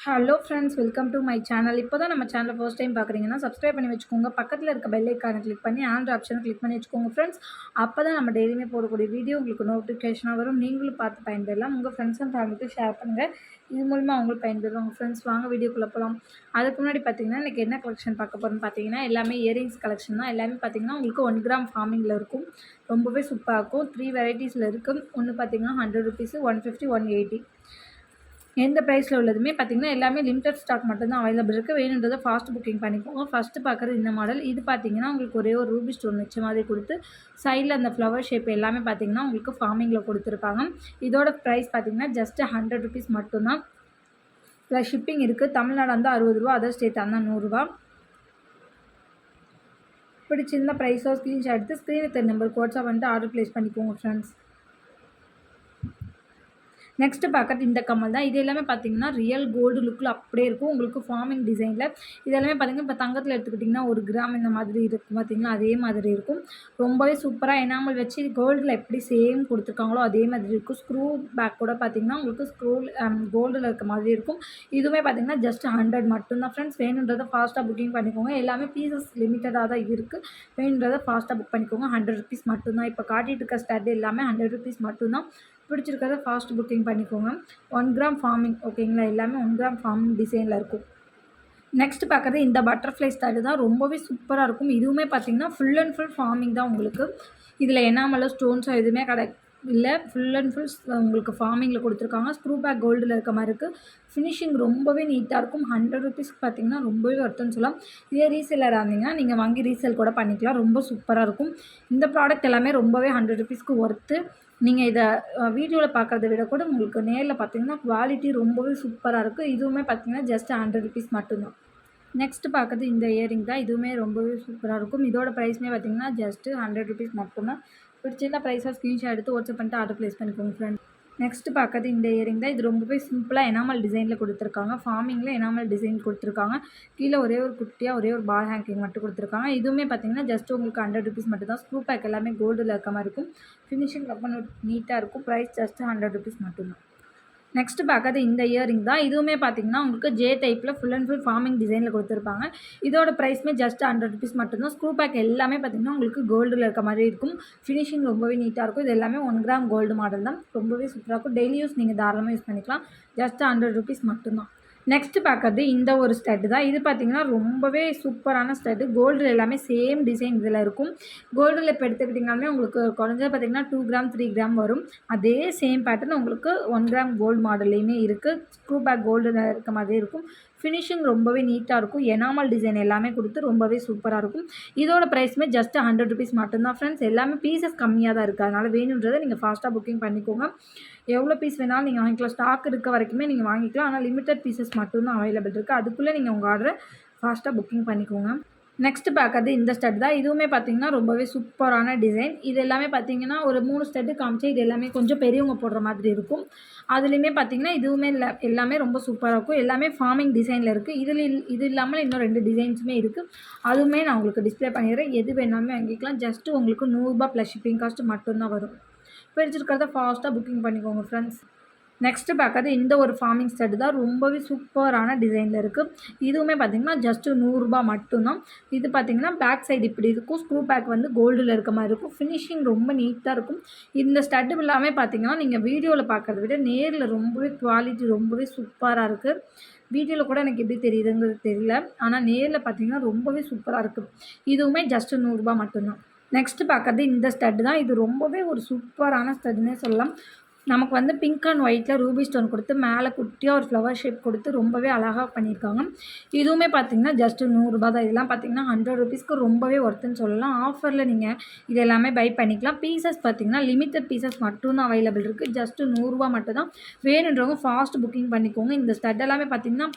Hello friends, welcome to my channel. இப்போ தான் நம்ம சேனலை ஃபர்ஸ்ட் டைம் பார்க்குறீங்கன்னா சப்ஸ்கிரைப் பண்ணி வச்சுக்கோங்க. பக்கத்தில் இருக்க பெல் ஐக்கானை கிளிக் பண்ணி ஆல் ஆப்ஷனை கிளிக் பண்ணி வச்சுக்கோங்க ஃப்ரெண்ட்ஸ். அப்போ தான் நம்ம டெய்லியுமே போடக்கூடிய வீடியோ உங்களுக்கு நோட்டிஃபிகேஷனாக வரும். நீங்களும் பார்த்து பயன்பெறலாம். உங்கள் ஃப்ரெண்ட்ஸ் அண்ட் ஃபேமிலிக்கு ஷேர் பண்ணுங்கள். இது மூலமாக அவங்களும் பயன்பெறுவாங்க ஃப்ரெண்ட்ஸ். வாங்க வீடியோக்குள்ளே போகலாம். அதுக்கு முன்னாடி பார்த்தீங்கன்னா இன்றைக்கி என்ன கலெக்ஷன் பார்க்க போகிறோன்னு பார்த்தீங்கன்னா எல்லாமே இயரிங்ஸ் கலெக்ஷன் தான். எல்லாமே பார்த்தீங்கன்னா உங்களுக்கு 1 கிராம் ஃபார்மிங்கில் இருக்கும். ரொம்பவே சூப்பராக இருக்கும். 3 வெரைட்டிஸில் இருக்குது. ஒன்று பார்த்தீங்கன்னா 100 ருபீஸு, 150, 180. எந்த ப்ரைஸில் உள்ளதுமே பார்த்திங்கன்னா எல்லாமே லிமிடெட் ஸ்டாக் மட்டும்தான் அவைலபிள் இருக்குது. வேணுன்றதை ஃபாஸ்ட் புக்கிங் பண்ணிக்கோங்க. ஃபஸ்ட்டு பார்க்குறது இந்த மாடல். இது பார்த்திங்கன்னா உங்களுக்கு ஒரே ஒரு ரூபி ஸ்டோன் வச்ச மாதிரி கொடுத்து சைடில் அந்த ஃப்ளவர் ஷேப் எல்லாமே பார்த்திங்கன்னா உங்களுக்கு ஃபார்மிங்கில் கொடுத்துருப்பாங்க. இதோட ப்ரைஸ் பார்த்திங்கன்னா ஜஸ்ட்டு 100 ருபீஸ் மட்டும்தான். ப்ளஸ் ஷிப்பிங் இருக்குது. தமிழ்நாடு வந்து 60 ரூபா, அதர் ஸ்டேட் வந்து 100 ரூபா. பிடிச்சிருந்தால் ப்ரைஸோ ஸ்க்ரீன்ஷாட் எடுத்து ஸ்க்ரீன் வித் நம்பருக்கு வாட்ஸ்அப் வந்துட்டு ஆர்டர் ப்ளேஸ் பண்ணிக்கோங்க ஃப்ரெண்ட்ஸ். நெக்ஸ்ட்டு பார்க்குறது இந்த கம்மல் தான். இது எல்லாமே பார்த்தீங்கன்னா ரியல் கோல்டு லுக்கில் அப்படியே இருக்கும். உங்களுக்கு ஃபார்மிங் டிசைனில் இது எல்லாமே பார்த்தீங்கன்னா இப்போ தங்கத்தில் எடுத்துக்கிட்டிங்கன்னா 1 கிராம் இந்த மாதிரி இருக்கும் பார்த்தீங்கன்னா அதே மாதிரி இருக்கும். ரொம்பவே சூப்பராக எனாமல் வச்சு கோல்டில் எப்படி சேம் கொடுத்துருக்காங்களோ அதே மாதிரி இருக்கும். ஸ்க்ரூ பேக் கூட பார்த்தீங்கன்னா உங்களுக்கு கோல்டில் இருக்க மாதிரி இருக்கும். இதுவுமே பார்த்தீங்கன்னா ஜஸ்ட் 100 மட்டும்தான் ஃப்ரெண்ட்ஸ். வேணுன்றதை ஃபாஸ்ட்டாக புக்கிங் பண்ணிக்கோங்க. எல்லாமே பீசஸ் லிமிட்டடாக தான் இருக்குது. வேணுன்றதை ஃபாஸ்ட்டாக புக் பண்ணிக்கோங்க. 100 ருபீஸ் மட்டும்தான். இப்போ காட்டிகிட்டு இருக்க ஸ்டட் எல்லாமே 100 ருபீஸ் மட்டும்தான். பிடிச்சிருக்கிறத ஃபாஸ்ட் புக்கிங் பண்ணிக்கோங்க. 1 கிராம் ஃபார்மிங் ஓகேங்களா. எல்லாமே 1 கிராம் ஃபார்மிங் டிசைனில் இருக்கும். நெக்ஸ்ட் பார்க்குறது இந்த பட்டர்ஃப்ளை ஸ்டைலு தான். ரொம்பவே சூப்பராக இருக்கும். இதுவுமே பார்த்திங்கன்னா ஃபுல் அண்ட் ஃபுல் ஃபார்மிங் தான் உங்களுக்கு. இதில் எனாமலோ ஸ்டோன்ஸோ எதுவுமே இல்லை. ஃபுல் அண்ட் ஃபுல் உங்களுக்கு ஃபார்மிங்கில் கொடுத்துருக்காங்க. ஸ்க்ரூ பேக் கோல்டில் இருக்க மாதிரி இருக்குது. ஃபினிஷிங் ரொம்பவே நீட்டாக இருக்கும். 100 ருபீஸ்க்கு பார்த்திங்கன்னா ரொம்பவே ஒர்த்துன்னு சொல்லலாம். இதே ரீசேலராக இருந்தீங்கன்னா நீங்கள் வாங்கி ரீசேல் கூட பண்ணிக்கலாம். ரொம்ப சூப்பராக இருக்கும். இந்த ப்ராடக்ட் எல்லாமே ரொம்பவே 100 ருபீஸ்க்கு ஒர்த்து. நீங்கள் இதை வீடியோவில் பார்க்குறத விட கூட உங்களுக்கு நேரில் பார்த்தீங்கன்னா குவாலிட்டி ரொம்பவே சூப்பராக இருக்குது. இதுவுமே பார்த்தீங்கன்னா ஜஸ்ட் 100 ருபீஸ் மட்டும்தான். நெக்ஸ்ட்டு பார்க்குறது இந்த இயரிங் தான். இதுவுமே ரொம்பவே சூப்பராக இருக்கும். இதோட ப்ரைஸ்மே பார்த்தீங்கன்னா ஜஸ்ட்டு 100 ருபீஸ் மட்டும்தான். பிடிச்சிருந்தா ப்ரைஸாக ஸ்க்ரீன்ஷாட் எடுத்து வாட்ஸ்அப் பண்ணிட்டு ஆர்டர் ப்ளேஸ் பண்ணிக்கோங்க ஃப்ரெண்ட். நெக்ஸ்ட்டு பார்க்குறது இந்த இயரிங் தான். இது ரொம்பவே சிம்பிளாக எனாமல் டிசைனில் கொடுத்துருக்காங்க. ஃபார்மிங்கில் எனாமல் டிசைன் கொடுத்துருக்காங்க. கீழே ஒரே ஒரு குட்டியாக ஒரே ஒரு பால் ஹேங்கிங் மட்டும் கொடுத்துருக்காங்க. இதுவுமே பார்த்தீங்கன்னா ஜஸ்ட் உங்களுக்கு 100 ருபீஸ் மட்டும் தான். ஸ்க்ரூ பேக் எல்லாமே கோல்டில் இருக்க மாதிரி இருக்கும். ஃபினிஷிங் ரொம்ப நீட்டாக இருக்கும். ப்ரைஸ் ஜஸ்ட் 100 ருபீஸ் மட்டும்தான். நெக்ஸ்ட்டு பார்க்குறது இந்த இயரிங் தான். இதுவுமே பார்த்தீங்கன்னா உங்களுக்கு ஜே டைப்பில் ஃபுல் அண்ட் ஃபுல் ஃபார்மிங் டிசைனில் கொடுத்துருப்பாங்க. இதோட ப்ரைஸ்மே ஜஸ்ட் 100 ருபீஸ் மட்டும்தான். ஸ்க்ரூ பேக் எல்லாமே பார்த்தீங்கன்னா உங்களுக்கு கோல்டில் இருக்க மாதிரி இருக்கும். ஃபினிஷிங் ரொம்பவே நீட்டாக இருக்கும். இது எல்லாமே 1 கிராம் கோல்டு மாடல் தான். ரொம்பவே சூப்பராக இருக்கும். டெய்லி யூஸ் நீங்கள் தாராளமாக யூஸ் பண்ணிக்கலாம். ஜஸ்ட் 100 ருபீஸ் மட்டும்தான். நெக்ஸ்ட்டு பார்க்குறது இந்த ஒரு ஸ்டட்டு தான். இது பார்த்திங்கன்னா ரொம்பவே சூப்பரான ஸ்டட்டு. கோல்டில் எல்லாமே சேம் டிசைன் இதில் இருக்கும். கோல்டில் இப்போ எடுத்துக்கிட்டிங்கனாலுமே உங்களுக்கு குறைஞ்சது பார்த்திங்கன்னா 2 கிராம் 3 கிராம் வரும். அதே சேம் பேட்டர்ன் உங்களுக்கு 1 கிராம் கோல்டு மாடல்லையுமே இருக்குது. ஸ்க்ரூ பேக் கோல்டில் இருக்க மாதிரி இருக்கும். ஃபினிஷிங் ரொம்பவே நீட்டாக இருக்கும். எனாமல் டிசைன் எல்லாமே கொடுத்து ரொம்பவே சூப்பராக இருக்கும். இதோட ப்ரைஸுமே ஜஸ்ட் 100 ருபீஸ் மட்டும்தான் ஃப்ரெண்ட்ஸ். எல்லாமே பீசஸ் கம்மியாக தான் இருக்குது. அதனால் வேணுன்றதை நீங்கள் ஃபாஸ்ட்டாக புக்கிங் பண்ணிக்கோங்க. எவ்வளோ பீஸ் வேணாலும் நீங்கள் வாங்கிக்கலாம். ஸ்டாக் இருக்க வரைக்குமே நீங்கள் வாங்கிக்கலாம். ஆனால் லிமிட்டட் பீசஸ் மட்டும்தான் அவைலபிள் இருக்குது. அதுக்குள்ளே நீங்கள் உங்கள் ஆர்டரை ஃபாஸ்ட்டாக புக்கிங் பண்ணிக்கோங்க. நெக்ஸ்ட்டு பார்க்குறது இந்த ஸ்டட் தான். இதுவுமே பார்த்திங்கன்னா ரொம்பவே சூப்பரான டிசைன். இது எல்லாமே பார்த்திங்கன்னா ஒரு 3 ஸ்டட்டு காமிச்சு இது எல்லாமே கொஞ்சம் பெரியவங்க போடுற மாதிரி இருக்கும். அதுலேயுமே பார்த்திங்கன்னா இதுவுமே எல்லாமே ரொம்ப சூப்பராக இருக்கும். எல்லாமே ஃபார்மிங் டிசைனில் இருக்குது. இது இல்லாமல் இன்னும் 2 டிசைன்ஸுமே இருக்குது. அதுவுமே நான் உங்களுக்கு டிஸ்பிளே பண்ணிடுறேன். எது வேணாலுமே வாங்கிக்கலாம். ஜஸ்ட்டு உங்களுக்கு 100 ரூபா ப்ளஸ் ஷிப்பிங் காஸ்ட்டு மட்டும்தான் வரும். பிடிச்சிருக்கிறத ஃபாஸ்ட்டாக புக்கிங் பண்ணிக்கோங்க ஃப்ரெண்ட்ஸ். நெக்ஸ்ட்டு பார்க்குறது இந்த ஒரு ஃபார்மிங் ஸ்டட் தான். ரொம்பவே சூப்பரான டிசைனில் இருக்குது. இதுவுமே பார்த்திங்கன்னா ஜஸ்ட்டு 100 ரூபா மட்டும்தான். இது பார்த்திங்கன்னா பேக் சைடு இப்படி இருக்கும். ஸ்க்ரூ பேக் வந்து கோல்டில் இருக்க மாதிரி இருக்கும். ஃபினிஷிங் ரொம்ப நீட்டாக இருக்கும். இந்த ஸ்டட்டு எல்லாமே பார்த்திங்கன்னா நீங்கள் வீடியோவில் பார்க்குறத விட நேரில் ரொம்பவே குவாலிட்டி ரொம்பவே சூப்பராக இருக்குது. வீடியோவில் கூட எனக்கு எப்படி தெரியுதுங்கிறது தெரியல. ஆனால் நேரில் பார்த்திங்கன்னா ரொம்பவே சூப்பராக இருக்குது. இதுவுமே ஜஸ்ட்டு 100 ரூபா மட்டும்தான். நெக்ஸ்ட்டு பார்க்குறது இந்த ஸ்டட்டு தான். இது ரொம்பவே ஒரு சூப்பரான ஸ்டட்டுன்னே சொல்லலாம். நமக்கு வந்து பிங்க் அண்ட் ஒயிட்டில் ரூபி ஸ்டோன் கொடுத்து மேலே குட்டியாக ஒரு ஃப்ளவர் ஷேப் கொடுத்து ரொம்பவே அழகாக பண்ணியிருக்காங்க. இதுவுமே பார்த்திங்கன்னா ஜஸ்ட்டு 100 ரூபா தான். இதெல்லாம் பார்த்திங்கன்னா 100 ருபீஸ்க்கு ரொம்பவே ஒர்த்துன்னு சொல்லலாம். ஆஃபரில் நீங்கள் இது எல்லாமே பை பண்ணிக்கலாம். பீசஸ் பார்த்திங்கன்னா லிமிட்டட் பீசஸ் மட்டும்தான் அவைலபிள் இருக்குது. ஜஸ்ட்டு 100 ரூபா மட்டும் தான். வேணுன்றவங்க ஃபாஸ்ட் புக்கிங் பண்ணிக்கோங்க. இந்த ஸ்டட் எல்லாமே பார்த்திங்கன்னா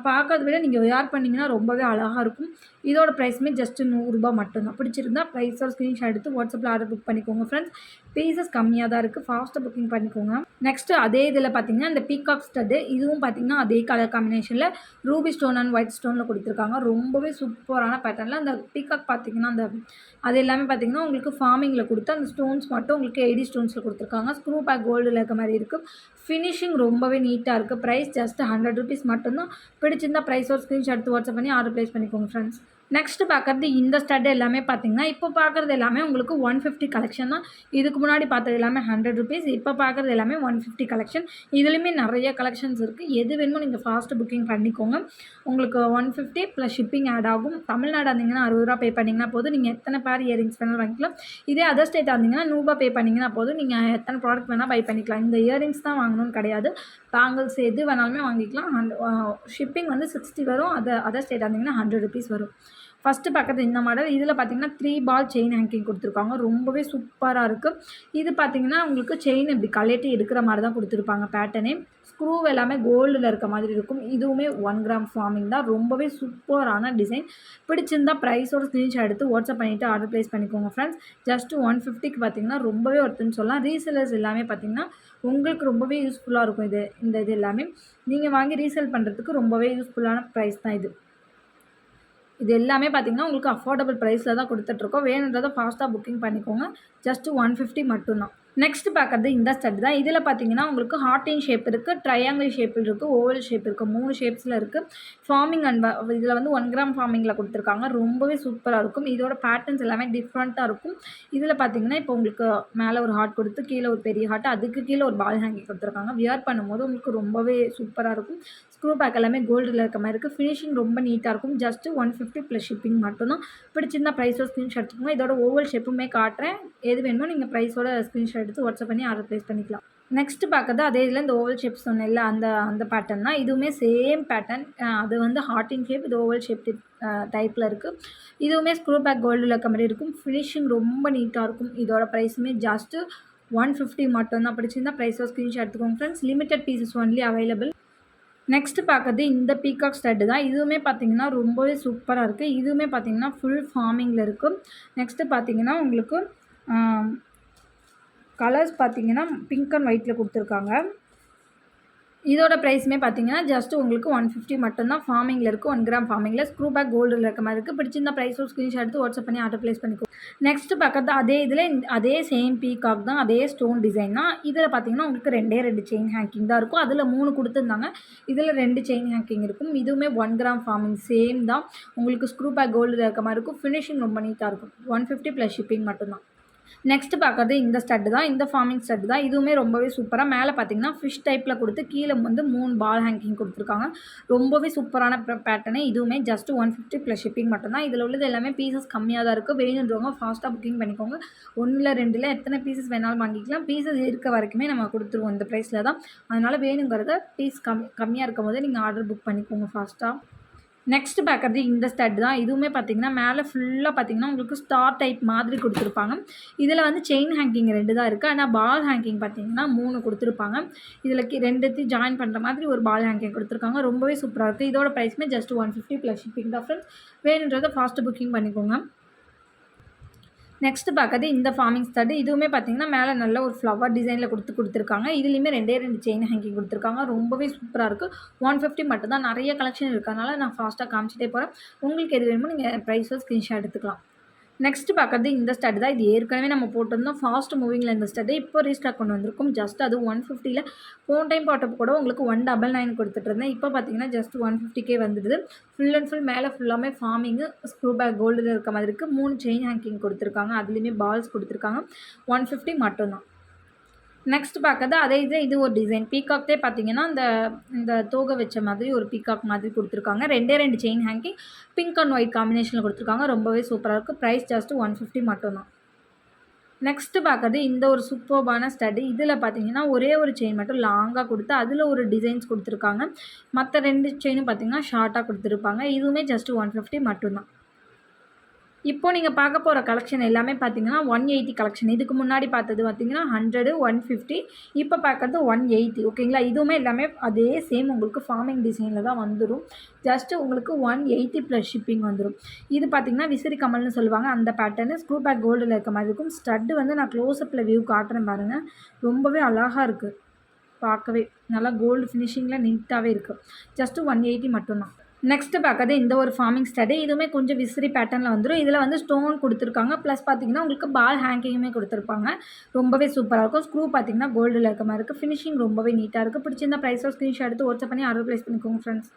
பார்க்கறத விட நீங்கள் வியர் பண்ணிங்கன்னா ரொம்பவே அழகாக இருக்கும். இதோட ப்ரைஸுமே ஜஸ்ட்டு ரூ. 100 மட்டும்தான். பிடிச்சிருந்தா ப்ரைஸோட ஸ்க்ரீன்ஷாட் எடுத்து வாட்ஸ்அப்பில் ஆர்டர் புக் பண்ணிக்கோங்க ஃப்ரெண்ட்ஸ். பீசஸ் கம்மியாக தான் இருக்குது. ஃபாஸ்ட்டாக புக்கிங் பண்ணிக்கோங்க. நெக்ஸ்ட்டு அதே இதில் பார்த்தீங்கன்னா இந்த பீகாக் ஸ்டட்டு இதுவும் பார்த்தீங்கன்னா அதே கலர் காம்பினேஷனில் ரூபி ஸ்டோன் அண்ட் ஒயிட் ஸ்டோனில் கொடுத்துருக்காங்க. ரொம்பவே சூப்பரான பேட்டர்னில் அந்த பீகாக் பார்த்தீங்கன்னா அது எல்லாமே பார்த்தீங்கன்னா உங்களுக்கு ஃபார்மிங்கில் கொடுத்து அந்த ஸ்டோன்ஸ் மட்டும் உங்களுக்கு எடி ஸ்டோன்ஸில் கொடுத்துருக்காங்க. ஸ்க்ரூ பேக் கோல்டில் இருக்க மாதிரி இருக்குது. ஃபினிஷிங் ரொம்பவே நீட்டாக இருக்குது. ப்ரைஸ் ஜஸ்ட் ₹100 மட்டும்தான். பிடிச்சிருந்தா ப்ரைஸோட ஸ்க்ரீன்ஷாட் எடுத்து வாட்ஸ்அப் பண்ணி ஆர்டர் ப்ளேஸ் பண்ணிக்கோங்க ஃப்ரெண்ட்ஸ். நெக்ஸ்ட்டு பார்க்குறது இந்த ஸ்டட் எல்லாமே பார்த்தீங்கன்னா இப்போ பார்க்குறது எல்லாமே உங்களுக்கு 150 கலெக்ஷன் தான். இதுக்கு முன்னாடி பார்த்தது எல்லாமே ₹100. இப்போ பார்க்குறது எல்லாமே 150 கலெக்ஷன். இதுலேயுமே நிறைய கலெக்ஷன்ஸ் இருக்குது. எது வேணுமோ நீங்கள் ஃபாஸ்ட்டு புக்கிங் பண்ணிக்கோங்க. உங்களுக்கு 150 ப்ளஸ் ஷிப்பிங் ஆட் ஆகும். தமிழ்நாடு இருந்தீங்கன்னா ₹60 பே பண்ணிங்கன்னா போதும். நீங்கள் எத்தனை பேர் இயரிங்ஸ் வேணாலும் வாங்கிக்கலாம். இதே அதர் ஸ்டேட்டாக இருந்தீங்கன்னா ₹100 பே பண்ணிங்கன்னா போதும். நீங்கள் எத்தனை ப்ராடக்ட் வேணால் பை பண்ணிக்கலாம். இந்த இயரிங்ஸ் தான் வாங்கணும்னு கிடையாது. பேங்கிள்ஸ் எது வேணாலுமே வாங்கிக்கலாம். ஷிப்பிங் வந்து 60 வரும். அதர் ஸ்டேட்டாக இருந்தீங்கன்னா ₹100 வரும். ஃபஸ்ட்டு பார்க்குறது இந்த மாடல். இதில் பார்த்தீங்கன்னா 3 பால் செயின் ஹேங்கிங் கொடுத்துருக்காங்க. ரொம்பவே சூப்பராக இருக்குது. இது பார்த்தீங்கன்னா உங்களுக்கு செயின் இப்படி கழட்டி எடுக்கிற மாதிரி தான் கொடுத்துருப்பாங்க பேட்டர்னே. ஸ்க்ரூ எல்லாமே கோல்டில் இருக்க மாதிரி இருக்கும். இதுவுமே 1 கிராம் ஃபார்மிங் தான். ரொம்பவே சூப்பரான டிசைன். பிடிச்சிருந்தா ப்ரைஸோட ஸ்க்ரீன்ஷாட் எடுத்து வாட்ஸ்அப் பண்ணிவிட்டு ஆர்டர் ப்ளேஸ் பண்ணிக்கோங்க ஃப்ரெண்ட்ஸ். ஜஸ்ட்டு 150க்கு பார்த்தீங்கன்னா ரொம்பவே ஒருத்தன்னு சொல்லலாம். ரீசெல்லர்ஸ் எல்லாமே பார்த்தீங்கன்னா உங்களுக்கு ரொம்பவே யூஸ்ஃபுல்லாக இருக்கும். இது எல்லாமே நீங்கள் வாங்கி ரீசேல் பண்ணுறதுக்கு ரொம்பவே யூஸ்ஃபுல்லான ப்ரைஸ் தான் இது. இது எல்லாமே பார்த்தீங்கன்னா உங்களுக்கு அஃபோர்டபுள் ப்ரைஸில் தான் கொடுத்துட்ருக்கோம். வேணுன்றதை ஃபாஸ்ட்டாக புக்கிங் பண்ணிக்கோங்க. ஜஸ்ட்டு 150 மட்டும்தான். நெக்ஸ்ட்டு பார்க்குறது இந்த ஸ்டட் தான். இதில் பார்த்தீங்கன்னா உங்களுக்கு ஹார்ட்டின் ஷேப் இருக்குது, ட்ரையாங்கிள் ஷேப்பில் இருக்குது, ஓவல் ஷேப் இருக்குது. 3 ஷேப்ஸில் இருக்குது. ஃபார்மிங் அண்ட் இதில் வந்து 1 கிராம் ஃபார்மிங்கில் கொடுத்துருக்காங்க. ரொம்பவே சூப்பராக இருக்கும். இதோட பேட்டர்ன்ஸ் எல்லாமே டிஃப்ரெண்ட்டாக இருக்கும். இதில் பார்த்தீங்கன்னா இப்போ உங்களுக்கு மேலே ஒரு ஹார்ட் கொடுத்து கீழே ஒரு பெரிய ஹார்ட், அதுக்கு கீழே ஒரு பால் ஹேங்கிங் கொடுத்துருக்காங்க. வியர் பண்ணும்போது உங்களுக்கு ரொம்பவே சூப்பராக இருக்கும். ஸ்க்ரூ பேக் எல்லாமே கோல்டில் இருக்க மாதிரி இருக்குது. ஃபினிஷிங் ரொம்ப நீட்டாக இருக்கும். ஜஸ்ட்டு 150 ப்ளஸ் ஷிப்பிங் மட்டும்தான். பிடிச்சிருந்தா ப்ரைஸோட ஸ்க்ரீன்ஷாட் எடுத்துக்கோங்க. இதோட ஓவல் ஷேப்புமே காட்டுறேன். எது வேணுமோ நீங்கள் ப்ரைஸோட ஸ்க்ரீன்ஷாட் எடுத்து வாட்ஸ்அப் பண்ணி ஆர்டர் ப்ளேஸ் பண்ணிக்கலாம். நெக்ஸ்ட்டு பார்க்குறது அதே இதில் இந்த ஓவல் ஷேப் சொன்னேன்ல அந்த பேட்டர்ன் தான். இதுவுமே சேம் பேட்டர்ன். அது வந்து ஹார்ட்டின் ஷேப், இது ஓவல் ஷேப் டைப்பில் இருக்குது. இதுவுமே ஸ்க்ரூ பேக் கோல்டில் இருக்க மாதிரி இருக்கும். ஃபினிஷிங் ரொம்ப நீட்டாக இருக்கும். இதோட ப்ரைஸுமே ஜஸ்ட்டு 150 மட்டும்தான். பிடிச்சிருந்தா ப்ரைஸோட ஸ்க்ரீன்ஷாட் எடுத்துக்கோங்க friends. Limited pieces only available. Next பார்க்குறது இந்த பீகாக் ஸ்டட்டு தான். இதுவுமே பார்த்தீங்கன்னா ரொம்பவே சூப்பராக இருக்குது. இதுவுமே பார்த்தீங்கன்னா ஃபுல் ஃபார்மிங்கில் இருக்குது. நெக்ஸ்ட்டு பார்த்தீங்கன்னா உங்களுக்கு கலர்ஸ் பார்த்தீங்கன்னா பிங்க் அண்ட் ஒயிட்டில் கொடுத்துருக்காங்க. இதோட ப்ரைஸுமே பார்த்தீங்கன்னா ஜஸ்ட் உங்களுக்கு 150 மட்டும்தான். ஃபார்மிங்கில் இருக்குது. 1 கிராம் ஃபார்மிங்கில் ஸ்க்ரூ பேக் கோல்டில் இருக்க மாதிரி இருக்குது. பிடிச்சிருந்தா ப்ரைஸோட ஸ்க்ரீன்ஷாட் எடுத்து வாட்ஸ்அப் பண்ணி ஆர்டர் ப்ளேஸ் பண்ணிக்கோ. நெக்ஸ்ட்டு பார்க்குறது அதே இதில் அதே சேம் பீகாக் தான். அதே ஸ்டோன் டிசைன் தான். இதில் பார்த்தீங்கன்னா உங்களுக்கு 2 செயின் ஹேங்கிங் தான் இருக்கும். அதில் 3 கொடுத்துருந்தாங்க. இதில் 2 செயின் ஹேங்கிங் இருக்கும். இதுவுமே 1 கிராம் ஃபார்மிங் சேம் தான். உங்களுக்கு ஸ்க்ரூ பேக் கோல்டில் இருக்க மாதிரி இருக்கும். ஃபினிஷிங் ரொம்ப நீட்டாக இருக்கும். 150 ப்ளஸ் ஷிப்பிங் மட்டும்தான். நெக்ஸ்ட்டு பார்க்குறது இந்த ஸ்டட்டு தான். இந்த ஃபார்மிங் ஸ்டட்டு தான். இதுவுமே ரொம்பவே சூப்பராக மேலே பார்த்தீங்கன்னா ஃபிஷ் டைப்பில் கொடுத்து கீழே வந்து 3 பால் ஹேங்கிங் கொடுத்துருக்காங்க. ரொம்பவே சூப்பரான பேட்டர்னு. இதுவுமே ஜஸ்ட்டு 150 ப்ளஸ் ஷிப்பிங் மட்டும்தான். இதில் உள்ளது எல்லாமே பீசஸ் கம்மியாக தான் இருக்குது. வேணுன்றவங்க ஃபாஸ்ட்டாக புக்கிங் பண்ணிக்கோங்க. 1 2 எத்தனை பீசஸ் வேணாலும் வாங்கிக்கலாம். பீசஸ் இருக்க வரைக்குமே நம்ம கொடுத்துருவோம் இந்த ப்ரைஸில் தான். அதனால் வேணுங்கிறத பீஸ் கம்மியாக இருக்கும் போது நீங்கள் ஆர்டர் புக் பண்ணிக்கோங்க ஃபாஸ்ட்டாக. நெக்ஸ்ட்டு பார்க்குறது இந்த ஸ்டட் தான். இதுவுமே பார்த்தீங்கன்னா மேலே ஃபுல்லாக பார்த்தீங்கன்னா உங்களுக்கு ஸ்டார் டைப் மாதிரி கொடுத்துருப்பாங்க. இதில் வந்து செயின் ஹேங்கிங் 2 தான் இருக்குது. ஆனால் பால் ஹேங்கிங் பார்த்தீங்கன்னா 3 கொடுத்துருப்பாங்க. இதில் 2த்தையும் ஜாயின் பண்ணுற மாதிரி ஒரு பால் ஹேங்கிங் கொடுத்துருக்காங்க. ரொம்பவே சூப்பராக இருக்குது. இதோட ப்ரைஸுமே ஜஸ்ட் 150 ப்ளஸ் ஷிப்பிங் தான் ஃப்ரெண்ட்ஸ். வேணுன்றதை ஃபாஸ்ட்டு புக்கிங் பண்ணிக்கோங்க. நெக்ஸ்ட்டு பார்க்குறது இந்த ஃபார்மிங் ஸ்டட். இதுவுமே பார்த்தீங்கன்னா மேலே நல்ல ஒரு ஃப்ளவர் டிசைனில் கொடுத்துருக்காங்க. இதுலேயுமே 2 செயின் ஹேங்கிங் கொடுத்துருக்காங்க. ரொம்பவே சூப்பராக இருக்குது. 150 மட்டும் தான். நிறைய கலெக்ஷன் இருக்கறனால நான் ஃபாஸ்ட்டாக காமிச்சிட்டே போகிறேன். உங்களுக்கு எது வேணுமோ நீங்கள் ப்ரைஸை ஸ்க்ரீன்ஷாட் எடுத்துக்கலாம். நெக்ஸ்ட்டு பார்க்குறது இந்த ஸ்டட் தான். இது ஏற்கனவே நம்ம போட்டிருந்தோம். ஃபாஸ்ட் மூவிங்கில் இந்த ஸ்டட்டு இப்போ ரீஸ்டாக் கொண்டு வந்திருக்கும். ஜஸ்ட் அது 150ல் போன டைம் போட்டப்போ கூட உங்களுக்கு 199 கொடுத்துட்ருந்தேன். இப்போ பார்த்தீங்கன்னா ஜஸ்ட் 150K வந்துடுது. ஃபுல் அண்ட் ஃபுல் மேலே ஃபுல்லாமே ஃபார்மிங்கு ஸ்க்ரூ பேக் கோல்டில் இருக்க மாதிரி இருக்குது. 3 செயின் ஹேங்கிங் கொடுத்துருக்காங்க. அதுலேயுமே பால்ஸ் கொடுத்துருக்காங்க. 150 மட்டும்தான். நெக்ஸ்ட் பார்க்குறது அதே இது ஒரு டிசைன். பீகாக்டே பார்த்தீங்கன்னா இந்த தோகை வச்ச மாதிரி ஒரு பீகாக் மாதிரி கொடுத்துருக்காங்க. 2 chain hanging pink and white காம்பினேஷனில் கொடுத்துருக்காங்க. ரொம்பவே சூப்பராக இருக்குது. ப்ரைஸ் ஜஸ்ட் 150 மட்டும்தான். நெக்ஸ்ட்டு பார்க்குறது இந்த ஒரு சூப்பர்பான ஸ்டட்டு. இதில் பார்த்தீங்கன்னா ஒரே ஒரு செயின் மட்டும் லாங்காக கொடுத்து அதில் ஒரு டிசைன்ஸ் கொடுத்துருக்காங்க. மற்ற 2 செயினும் பார்த்தீங்கன்னா ஷார்ட்டாக கொடுத்துருப்பாங்க. இதுவுமே ஜஸ்ட் 150 மட்டும்தான். இப்போ நீங்கள் பார்க்க போகிற கலெக்ஷன் எல்லாமே பார்த்தீங்கன்னா 180 கலெக்ஷன். இதுக்கு முன்னாடி பார்த்தது பார்த்தீங்கன்னா 100, 150, இப்போ பார்க்குறது 180 ஓகேங்களா. இதுவுமே எல்லாமே அதே சேம் உங்களுக்கு ஃபார்மிங் டிசைனில் தான் வந்துடும். ஜஸ்ட்டு உங்களுக்கு 180 ப்ளஸ் ஷிப்பிங் வந்துடும். இது பார்த்தீங்கன்னா விசிறி கமல்னு சொல்லுவாங்க அந்த பேட்டர்னு. ஸ்க்ரூ பேக் கோல்டில் இருக்க மாதிரி இருக்கும். ஸ்டட்டு வந்து நான் க்ளோஸ்அப்பில் வியூ காட்டுறேன் பாருங்கள். ரொம்பவே அழகாக இருக்குது பார்க்கவே. நல்லா கோல்டு ஃபினிஷிங்கில் நீட்டாகவே இருக்குது. ஜஸ்ட்டு 180 மட்டும்தான். நெக்ஸ்ட்டு பார்க்கறது இந்த ஒரு ஃபார்மிங் ஸ்டடி. இதுவுமே கொஞ்சம் விசிறி பேட்டர்னில் வந்துடும். இதில் வந்து ஸ்டோன் கொடுத்துருக்காங்க. ப்ளஸ் பார்த்தீங்கன்னா உங்களுக்கு பால் ஹேங்கிங்குமே கொடுத்துருப்பாங்க. ரொம்பவே சூப்பராக இருக்கும். ஸ்க்ரூ பார்த்தீங்கன்னா கோல்டில் இருக்க மாதிரி இருக்குது. ஃபினிஷிங் ரொம்பவே நீட்டாக இருக்குது. பிடிச்சிருந்தா ப்ரைஸோ ஸ்க்ரீன்ஷாட் எடுத்து வாட்ஸ்அப் பண்ணி ஆர்டர் ப்ளேஸ் பண்ணிக்கோங்க ஃப்ரெண்ட்ஸ்.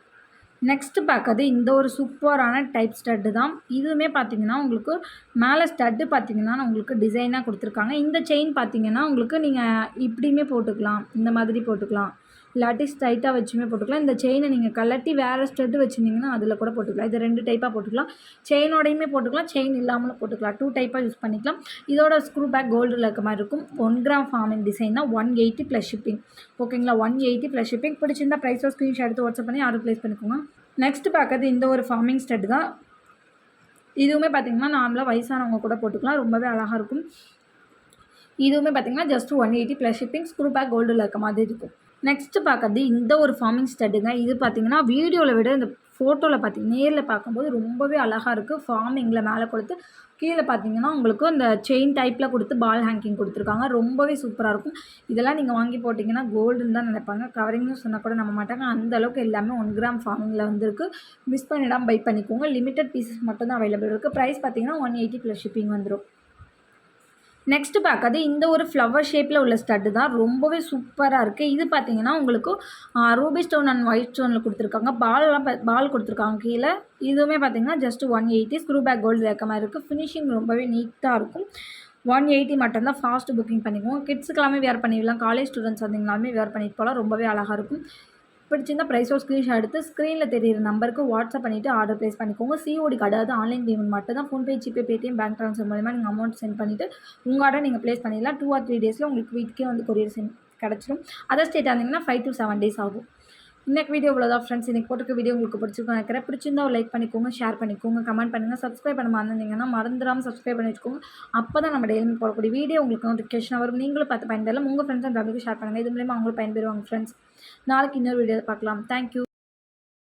நெக்ஸ்ட்டு பார்க்கறது இந்த ஒரு சூப்பரான டைப் ஸ்டட்டு தான். இதுவுமே பார்த்தீங்கன்னா உங்களுக்கு மேலே ஸ்டட்டு பார்த்தீங்கன்னா உங்களுக்கு டிசைனாக கொடுத்துருக்காங்க. இந்த செயின் பார்த்தீங்கன்னா உங்களுக்கு நீங்கள் இப்படியுமே போட்டுக்கலாம். இந்த மாதிரி போட்டுக்கலாம். இல்லாட்டி ஸ்ட்ரைட்டாக வச்சுமே போட்டுக்கலாம். இந்த செயினை நீங்கள் கழட்டி வேறு ஸ்டட்டு வச்சுருந்தீங்கன்னா அதில் கூட போட்டுக்கலாம். இதை 2 டைப்பாக போட்டுக்கலாம். செயினோடையுமே போட்டுக்கலாம். செயின் இல்லாமலும் போட்டுக்கலாம். 2 டைப்பாக யூஸ் பண்ணிக்கலாம். இதோட ஸ்க்ரூ பேக் கோல்டில் இருக்க மாதிரி இருக்கும். 1 கிராம் ஃபார்மிங் டிசைன் தான். 180 ப்ளஸ் ஷிப்பிங் ஓகேங்களா. 180 ப்ளஸ் ஷிப்பிங். பிடிச்சிருந்தா ப்ரைஸோ ஸ்க்ரீன்ஷாட் எடுத்து வாட்ஸ்அப் பண்ணி ஆர்டர் ப்ளேஸ் பண்ணிக்கோங்க. நெக்ஸ்ட்டு பார்க்கறது இந்த ஒரு ஃபார்மிங் ஸ்டட் தான். இதுவுமே பார்த்திங்கன்னா நார்மலாக வயசானவங்க கூட போட்டுக்கலாம். ரொம்பவே அழகாக இருக்கும். இதுவுமே பார்த்திங்கன்னா just 180 plus shipping. Screw back கோல்டில் இருக்க மாதிரி இருக்கும். நெக்ஸ்ட்டு பார்க்கறது இந்த ஒரு ஃபார்மிங் ஸ்டட்டுங்க. இது பார்த்திங்கன்னா வீடியோவில் விட இந்த ஃபோட்டோவில் பார்த்திங்கன்னா நேரில் பார்க்கும்போது ரொம்பவே அழகாக இருக்குது. ஃபார்மிங்கில் மேலே கொடுத்து கீழே பார்த்தீங்கன்னா உங்களுக்கு அந்த செயின் டைப்பில் கொடுத்து பால் ஹேங்கிங் கொடுத்துருக்காங்க. ரொம்பவே சூப்பராக இருக்கும். இதெல்லாம் நீங்கள் வாங்கி போட்டிங்கன்னா கோல்டுன்னு தான் நினைப்பாங்க. கவரிங்னு சொன்னால் கூட நம்ப மாட்டாங்க. அந்தளவுக்கு எல்லாமே 1 கிராம் ஃபார்மிங்கில் வந்துருக்கு. மிஸ் பண்ணிடாமல் பை பண்ணிக்கோங்க. லிமிட்டட் பீசஸ் மட்டும் தான் அவைலபிள் இருக்குது. ப்ரைஸ் பார்த்தீங்கன்னா 180 ப்ளஸ் ஷிப்பிங் வந்துடும். நெக்ஸ்ட்டு பார்க்கறது இந்த ஒரு ஃப்ளவர் ஷேப்பில் உள்ள ஸ்டட்டு தான். ரொம்பவே சூப்பராக இருக்குது. இது பார்த்தீங்கன்னா உங்களுக்கு ரூபி ஸ்டோன் அண்ட் ஒயிட் ஸ்டோனில் கொடுத்துருக்காங்க. பால் கொடுத்துருக்காங்க கீழே. இதுவுமே பார்த்தீங்கன்னா ஜஸ்ட் 180. ஸ்க்ரூ பேக் கோல்டு இருக்க மாதிரி இருக்குது. ஃபினிஷிங் ரொம்பவே நீட்டாக இருக்கும். 180 மட்டும்தான். ஃபாஸ்ட்டு புக்கிங் பண்ணிக்குவோம். கிட்ஸுக்கெல்லாமே வேர் பண்ணிடலாம். காலேஜ் ஸ்டூடெண்ட்ஸ் வந்தீங்கனாலுமே வேர் பண்ணிட்டு போகலாம். ரொம்பவே அழகாக இருக்கும். பிடிச்சிருந்தா ப்ரைஸோ ஸ்க்ரீன்ஷாட் எடுத்து ஸ்க்ரீனில் தெரியிற நம்பருக்கு வாட்ஸ்அப் பண்ணிவிட்டு ஆர்டர் ப்ளேஸ் பண்ணிக்கோங்க. சிஓடி கிடையாது. ஆன்லைன் பேமெண்ட் மட்டும் தான். PhonePe, GPay, Paytm, bank transfer மூலமாக நீங்கள் அமௌண்ட் சென்ட் பண்ணிவிட்டு உங்கள் ஆர்டர் நீங்கள் ப்ளேஸ் பண்ணிடலாம். 2 or 3 டேஸில் உங்களுக்கு வீட்டுக்கே வந்து கொரியர் கிடச்சிடும். அதர் ஸ்டேட்டாக இருந்தீங்கன்னா 5 to 7 days ஆகும். இன்றைக்கி வீடியோ இவ்வளோதான் ஃப்ரெண்ட்ஸ். இன்றைக்கி போட்டுக்க வீடியோ உங்களுக்கு பிடிச்சிருக்கும் நினைக்கிறேன். பிடிச்சிருந்தா ஒரு லைக் பண்ணிக்கோங்க, ஷேர் பண்ணிக்கோங்க, கமெண்ட் பண்ணுங்கள். சப்ஸ்கிரைப் பண்ண மறந்துருந்தீங்கன்னா மறந்துடாமல் சப்ஸ்கிரைப் பண்ணி வச்சுக்கோங்க. அப்போ தான் நம்ம டெய்லி போடக்கூடிய வீடியோ உங்களுக்கு நோட்டிஃபிகேஷன் வரும். நீங்களும் பார்த்து பயன்பெறலாம். உங்கள் ஃப்ரெண்ட்ஸ் அண்ட் ஃபேமிலிக்கு ஷேர் பண்ணுங்கள். இது மூலமாக அவங்களும் பயன்பெறுவாங்க ஃப்ரெண்ட்ஸ். நாளைக்கு இன்னொரு வீடியோ பார்க்கலாம். தேங்க்யூ.